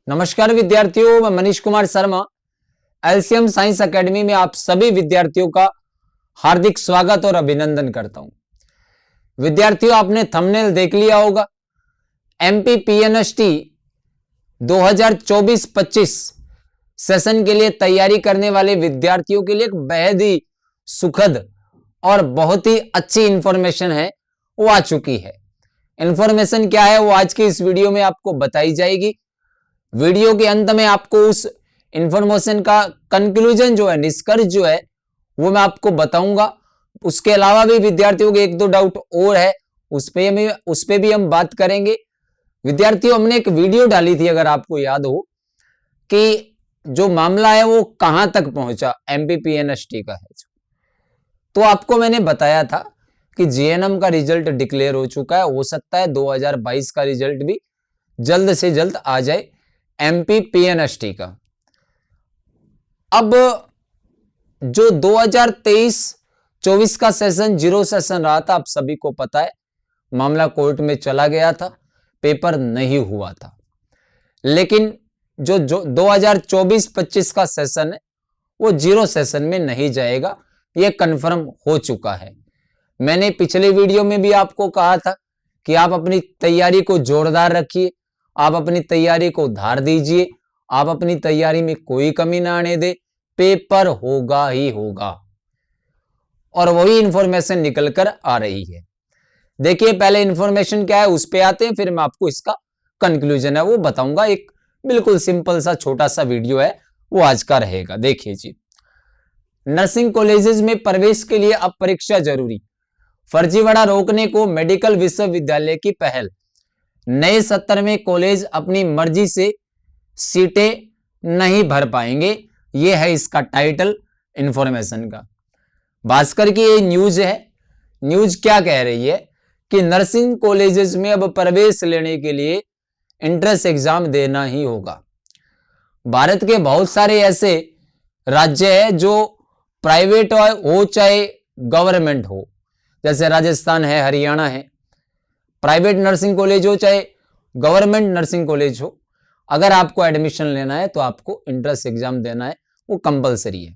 नमस्कार विद्यार्थियों, मैं Manish Kumar Sharma LCM science academy में आप सभी विद्यार्थियों का हार्दिक स्वागत और अभिनंदन करता हूं। विद्यार्थियों, आपने थंबनेल देख लिया होगा। एमपी पीएनएसटी 2024-25 सेशन के लिए तैयारी करने वाले विद्यार्थियों के लिए एक बेहद ही सुखद और बहुत ही अच्छी इंफॉर्मेशन है वो आ चुकी है। इंफॉर्मेशन क्या है वो आज की इस वीडियो में आपको बताई जाएगी। वीडियो के अंत में आपको उस इंफॉर्मेशन का कंक्लूजन जो है, निष्कर्ष जो है वो मैं आपको बताऊंगा। उसके अलावा भी विद्यार्थियों के एक दो डाउट और है, उस पे भी हम बात करेंगे। विद्यार्थियों, हमने एक वीडियो डाली थी, अगर आपको याद हो, कि जो मामला है वो कहां तक पहुंचा, एमपी पीएनएसटी का है। तो आपको मैंने बताया था कि जीएनएम का रिजल्ट डिक्लेयर हो चुका है। हो सकता है 2022 का रिजल्ट भी जल्द से जल्द आ जाए एमपी पीएनएसटी का। अब जो 2023-24 का सेशन जीरो सेशन रहा था, आप सभी को पता है, मामला कोर्ट में चला गया था, पेपर नहीं हुआ था। लेकिन जो 2024-25 का सेशन है वो जीरो सेशन में नहीं जाएगा, यह कंफर्म हो चुका है। मैंने पिछले वीडियो में भी आपको कहा था कि आप अपनी तैयारी को जोरदार रखिए, आप अपनी तैयारी को धार दीजिए, आप अपनी तैयारी में कोई कमी ना आने दे, पेपर होगा ही होगा। और वही इंफॉर्मेशन निकल कर आ रही है। देखिए, पहले इंफॉर्मेशन क्या है उस पे आते हैं, फिर मैं आपको इसका कंक्लूजन है वो बताऊंगा। एक बिल्कुल सिंपल सा छोटा सा वीडियो है वो आज का रहेगा। देखिए जी, नर्सिंग कॉलेजेस में प्रवेश के लिए अब परीक्षा जरूरी, फर्जीवाड़ा रोकने को मेडिकल विश्वविद्यालय की पहल, नए सत्र में कॉलेज अपनी मर्जी से सीटें नहीं भर पाएंगे। यह है इसका टाइटल इंफॉर्मेशन का। भास्कर की ये न्यूज है। न्यूज क्या कह रही है कि नर्सिंग कॉलेजेस में अब प्रवेश लेने के लिए एंट्रेंस एग्जाम देना ही होगा। भारत के बहुत सारे ऐसे राज्य हैं जो प्राइवेट हो चाहे गवर्नमेंट हो, जैसे राजस्थान है, हरियाणा है। प्राइवेट नर्सिंग कॉलेज हो चाहे गवर्नमेंट नर्सिंग कॉलेज हो, अगर आपको एडमिशन लेना है तो आपको एंट्रेंस एग्जाम देना है, वो कंपलसरी है।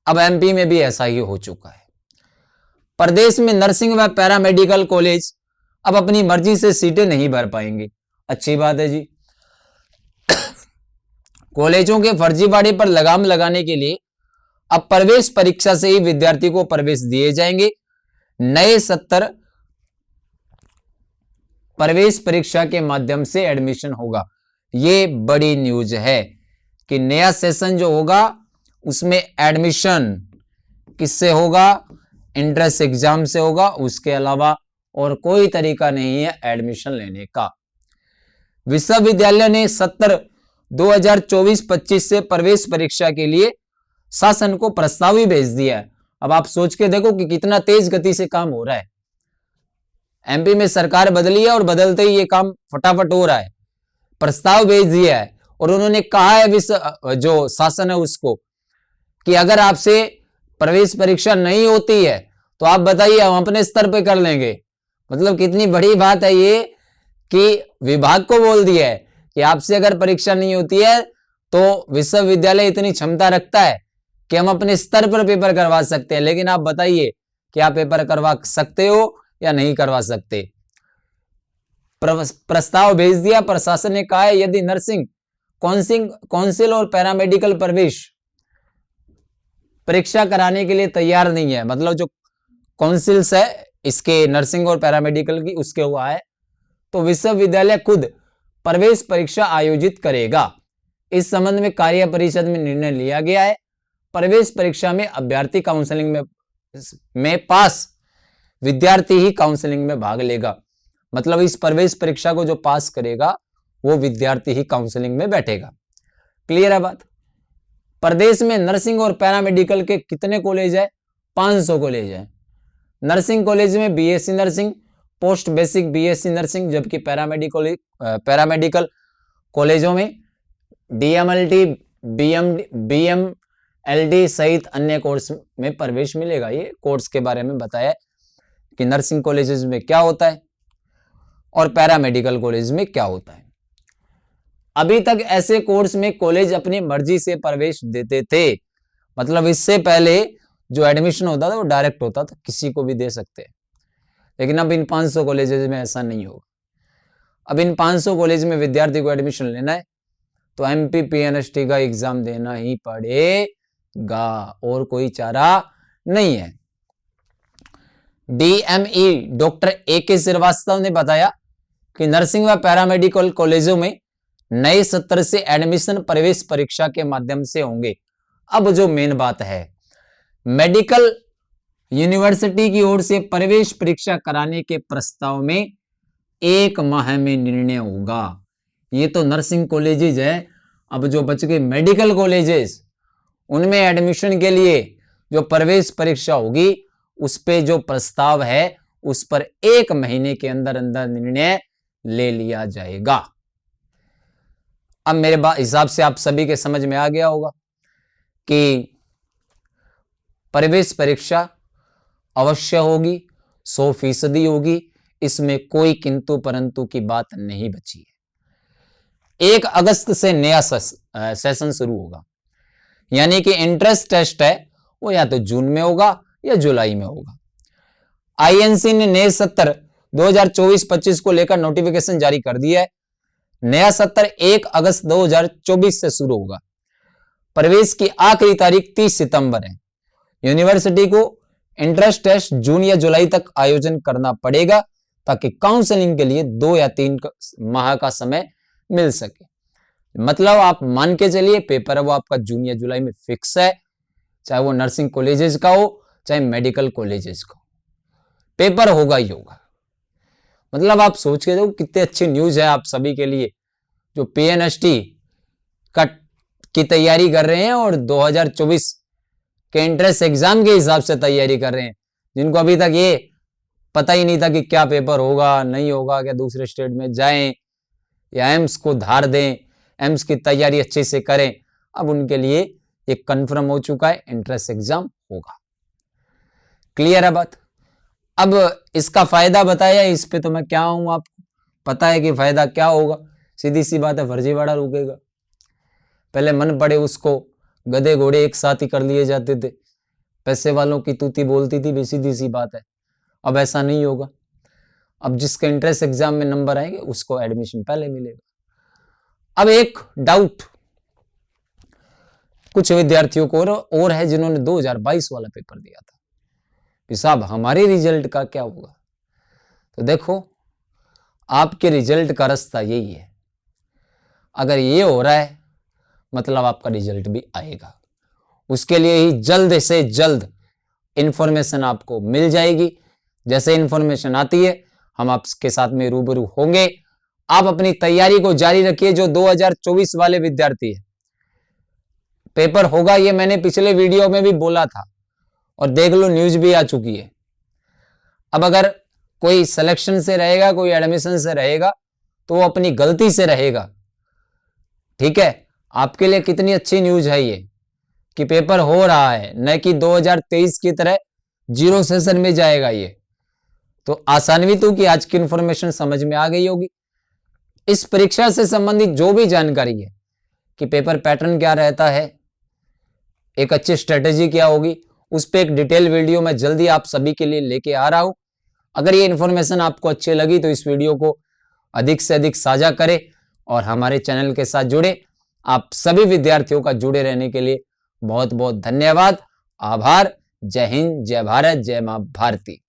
अब एमपी में भी ऐसा ही हो चुका है। प्रदेश में नर्सिंग व पैरामेडिकल कॉलेज अब अपनी मर्जी से सीटें नहीं भर पाएंगे। अच्छी बात है जी। कॉलेजों के फर्जीवाड़े पर लगाम लगाने के लिए अब प्रवेश परीक्षा से ही विद्यार्थी को प्रवेश दिए जाएंगे। नए सत्र प्रवेश परीक्षा के माध्यम से एडमिशन होगा। ये बड़ी न्यूज है कि नया सेशन जो होगा उसमें एडमिशन किससे होगा, एंट्रेंस एग्जाम से होगा। उसके अलावा और कोई तरीका नहीं है एडमिशन लेने का। विश्वविद्यालय ने सत्र 2024-25 से प्रवेश परीक्षा के लिए शासन को प्रस्ताव ही भेज दिया है। अब आप सोच के देखो कि कितना तेज गति से काम हो रहा है। एमपी में सरकार बदली है और बदलते ही ये काम फटाफट हो रहा है। प्रस्ताव भेज दिया है और उन्होंने कहा है जो शासन है उसको कि अगर आपसे प्रवेश परीक्षा नहीं होती है तो आप बताइए, हम अपने स्तर पे कर लेंगे। मतलब कितनी बड़ी बात है ये कि विभाग को बोल दिया है कि आपसे अगर परीक्षा नहीं होती है तो विश्वविद्यालय इतनी क्षमता रखता है कि हम अपने स्तर पर पेपर करवा सकते हैं। लेकिन आप बताइए कि आप पेपर करवा सकते हो या नहीं करवा सकते। प्रस्ताव भेज दिया। प्रशासन ने कहा है यदि नर्सिंग काउंसिल और पैरामेडिकल प्रवेश परीक्षा कराने के लिए तैयार नहीं है, मतलब जो काउंसिल्स है इसके नर्सिंग और पैरामेडिकल की, उसके हुआ है, तो विश्वविद्यालय खुद प्रवेश परीक्षा आयोजित करेगा। इस संबंध में कार्य परिषद में निर्णय लिया गया है। प्रवेश परीक्षा में अभ्यर्थी काउंसलिंग में पास विद्यार्थी ही काउंसलिंग में भाग लेगा। मतलब इस प्रवेश परीक्षा को जो पास करेगा वो विद्यार्थी ही काउंसलिंग में बैठेगा। क्लियर है बात। प्रदेश में नर्सिंग और पैरामेडिकल के कितने कॉलेज है? 500 कॉलेज है। नर्सिंग कॉलेज में BSc nursing, post basic BSc nursing, जबकि पैरामेडिकल कॉलेजों में डीएमएलटी, बीएमएलडी सहित अन्य कोर्स में प्रवेश मिलेगा। ये कोर्स के बारे में बताया कि नर्सिंग कॉलेजेस में क्या होता है और पैरामेडिकल कॉलेज में क्या होता है। अभी तक ऐसे कोर्स में कॉलेज अपनी मर्जी से प्रवेश देते थे, मतलब इससे पहले जो एडमिशन होता था वो डायरेक्ट होता था, किसी को भी दे सकते हैं। लेकिन अब इन 500 कॉलेजेस में ऐसा नहीं होगा। अब इन 500 कॉलेज में विद्यार्थी को एडमिशन लेना है तो MPPNST का एग्जाम देना ही पड़ेगा, और कोई चारा नहीं है। DME डॉक्टर AK श्रीवास्तव ने बताया कि नर्सिंग व पैरामेडिकल कॉलेजों में नए सत्र से एडमिशन प्रवेश परीक्षा के माध्यम से होंगे। अब जो मेन बात है, मेडिकल यूनिवर्सिटी की ओर से प्रवेश परीक्षा कराने के प्रस्ताव में 1 माह में निर्णय होगा। ये तो नर्सिंग कॉलेजेस है, अब जो बच गए मेडिकल कॉलेजेस, उनमें एडमिशन के लिए जो प्रवेश परीक्षा होगी उस पे जो प्रस्ताव है उस पर 1 महीने के अंदर अंदर निर्णय ले लिया जाएगा। अब मेरे हिसाब से आप सभी के समझ में आ गया होगा कि प्रवेश परीक्षा अवश्य होगी, 100% होगी, इसमें कोई किंतु परंतु की बात नहीं बची है। 1 अगस्त से नया सेशन शुरू होगा, यानी कि एंट्रेंस टेस्ट है वो या तो जून में होगा या जुलाई में होगा। INC ने नए सत्र 2024-25 को लेकर नोटिफिकेशन जारी कर दिया है। नया सत्र 1 अगस्त 2024 से शुरू होगा। प्रवेश की आखिरी तारीख 30 सितंबर है। यूनिवर्सिटी को एंट्रेंस टेस्ट जून या जुलाई तक आयोजन करना पड़ेगा ताकि काउंसलिंग के लिए 2 या 3 माह का समय मिल सके। मतलब आप मान के चलिए पेपर है वो आपका जून या जुलाई में फिक्स है, चाहे वो नर्सिंग कॉलेजेस का हो चाहे मेडिकल कॉलेजेस का हो, पेपर होगा ही होगा। मतलब आप सोच के देखो कितनी अच्छी न्यूज है आप सभी के लिए जो PNST की तैयारी कर रहे हैं और 2024 के एंट्रेंस एग्जाम के हिसाब से तैयारी कर रहे हैं, जिनको अभी तक ये पता ही नहीं था कि क्या पेपर होगा नहीं होगा, क्या दूसरे स्टेट में जाएं या एम्स को धार दें, एम्स की तैयारी अच्छे से करें। अब उनके लिए एक कंफर्म हो चुका है, एंट्रेंस एग्जाम होगा। क्लियर है बात। अब इसका फायदा बताया, इस पे तो मैं क्या हूं, आपको पता है कि फायदा क्या होगा। सीधी सी बात है, फर्जीवाड़ा रुकेगा। पहले मन पड़े उसको गधे घोड़े एक साथ ही कर लिए जाते थे, पैसे वालों की तूती बोलती थी, भी सीधी सी बात है। अब ऐसा नहीं होगा। अब जिसके एंट्रेंस एग्जाम में नंबर आएंगे उसको एडमिशन पहले मिलेगा। अब एक डाउट कुछ विद्यार्थियों को और है जिन्होंने 2022 वाला पेपर दिया था कि साहब हमारे रिजल्ट का क्या होगा। तो देखो आपके रिजल्ट का रास्ता यही है, अगर ये हो रहा है मतलब आपका रिजल्ट भी आएगा। उसके लिए ही जल्द से जल्द इंफॉर्मेशन आपको मिल जाएगी। जैसे इंफॉर्मेशन आती है हम आपके साथ में रूबरू होंगे। आप अपनी तैयारी को जारी रखिए। जो 2024 वाले विद्यार्थी है, पेपर होगा, ये मैंने पिछले वीडियो में भी बोला था और देख लो न्यूज भी आ चुकी है। अब अगर कोई सिलेक्शन से रहेगा, कोई एडमिशन से रहेगा तो वो अपनी गलती से रहेगा। ठीक है, आपके लिए कितनी अच्छी न्यूज है ये कि पेपर हो रहा है, न कि 2023 की तरह 0 सेशन में जाएगा ये। तो आसान्वित हो कि आज की इंफॉर्मेशन समझ में आ गई होगी। इस परीक्षा से संबंधित जो भी जानकारी है कि पेपर पैटर्न क्या रहता है, एक अच्छी स्ट्रेटेजी क्या होगी, उस पर एक डिटेल वीडियो मैं जल्दी आप सभी के लिए लेके आ रहा हूं। अगर ये इंफॉर्मेशन आपको अच्छी लगी तो इस वीडियो को अधिक से अधिक साझा करें और हमारे चैनल के साथ जुड़े। आप सभी विद्यार्थियों का जुड़े रहने के लिए बहुत बहुत धन्यवाद, आभार। जय हिंद, जय भारत, जय मां भारती।